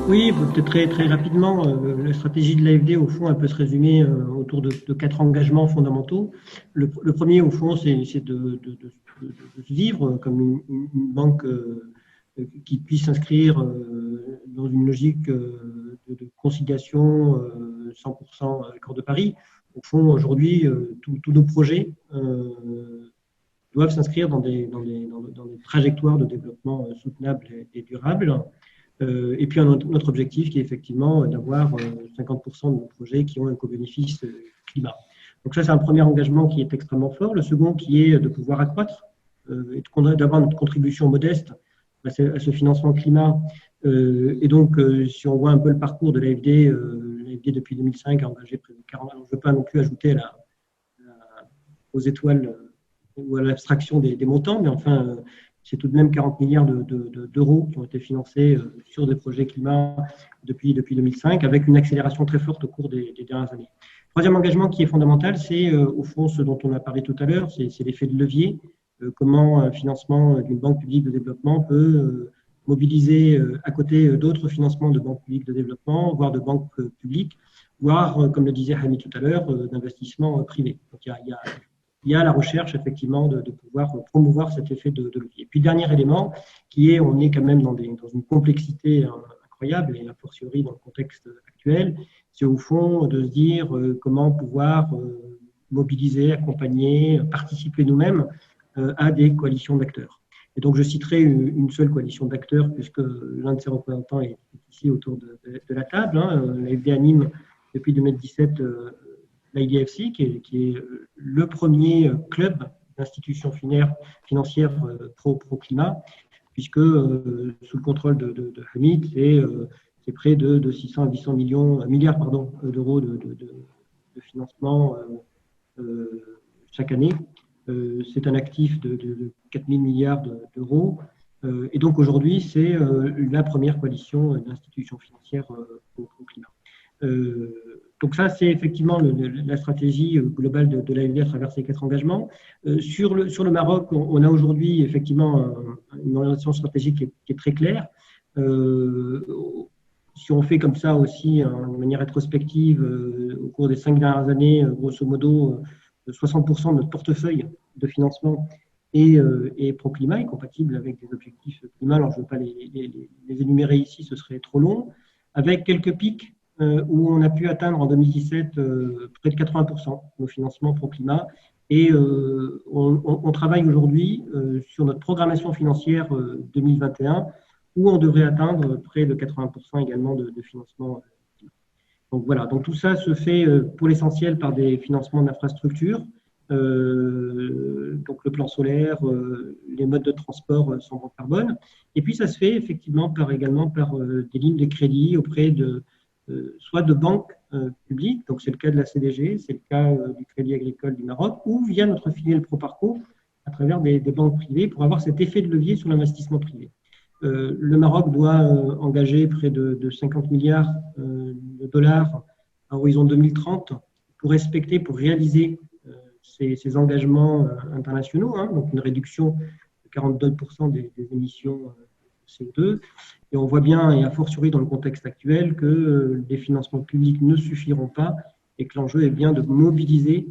Oui, peut-être très rapidement, la stratégie de l'AFD, au fond, elle peut se résumer autour de quatre engagements fondamentaux. Le premier, au fond, c'est de se vivre comme une banque qui puisse s'inscrire dans une logique de conciliation 100% accord de Paris. Au fond, aujourd'hui, tous nos projets doivent s'inscrire dans des trajectoires de développement soutenable et durable. Et puis un autre objectif qui est effectivement d'avoir 50% de nos projets qui ont un co-bénéfice climat. Donc ça, c'est un premier engagement qui est extrêmement fort. Le second qui est de pouvoir accroître et d'avoir notre contribution modeste à ce financement climat. Et donc, si on voit un peu le parcours de l'AFD, l'AFD depuis 2005 a engagé près de 40. Alors, je ne veux pas non plus ajouter aux étoiles ou à l'abstraction des montants, mais enfin, c'est tout de même 40 milliards d'euros qui ont été financés sur des projets climat depuis 2005, avec une accélération très forte au cours des dernières années. Troisième engagement qui est fondamental, c'est au fond ce dont on a parlé tout à l'heure, c'est l'effet de levier. Comment un financement d'une banque publique de développement peut mobiliser à côté d'autres financements de banques publiques de développement, voire de banques publiques, voire, comme le disait Hamid tout à l'heure, d'investissements privés. Donc il y a la recherche effectivement de pouvoir promouvoir cet effet de levier. Et puis dernier élément, qui est, on est quand même dans une complexité incroyable, et a fortiori dans le contexte actuel, c'est au fond de se dire comment pouvoir mobiliser, accompagner, participer nous-mêmes à des coalitions d'acteurs. Et donc je citerai une seule coalition d'acteurs, puisque l'un de ses représentants est ici autour de la table. L'AFD anime depuis 2017 l'IDFC, qui est le premier club d'institutions financières pro-climat, puisque sous le contrôle de Hamid, c'est près de 600 à 800 milliards d'euros de financement chaque année. C'est un actif de 4 000 milliards d'euros. Et donc aujourd'hui, c'est la première coalition d'institutions financières pro-climat. Donc ça, c'est effectivement la stratégie globale de l'AFD à travers ces quatre engagements. Sur le Maroc, on a aujourd'hui effectivement une orientation stratégique qui est très claire. Si on fait comme ça aussi, de manière rétrospective, au cours des 5 dernières années, grosso modo, 60% de notre portefeuille de financement est pro-climat, est compatible avec des objectifs climat. Alors, je ne veux pas les énumérer ici, ce serait trop long. Avec quelques pics où on a pu atteindre en 2017 près de 80% de nos financements pro-climat. Et on travaille aujourd'hui sur notre programmation financière 2021, où on devrait atteindre près de 80% également de financement. Donc voilà, donc tout ça se fait pour l'essentiel par des financements d'infrastructures. Donc le plan solaire, les modes de transport sans bas carbone. Et puis ça se fait effectivement également par des lignes de crédit auprès soit de banques publiques, donc c'est le cas de la CDG, c'est le cas du Crédit Agricole du Maroc, ou via notre filiale ProParco à travers des banques privées pour avoir cet effet de levier sur l'investissement privé. Le Maroc doit engager près de 50 milliards de dollars à horizon 2030 pour réaliser ces engagements internationaux, donc une réduction de 42% des émissions de CO2. Et on voit bien, et a fortiori dans le contexte actuel, que les financements publics ne suffiront pas et que l'enjeu est bien de mobiliser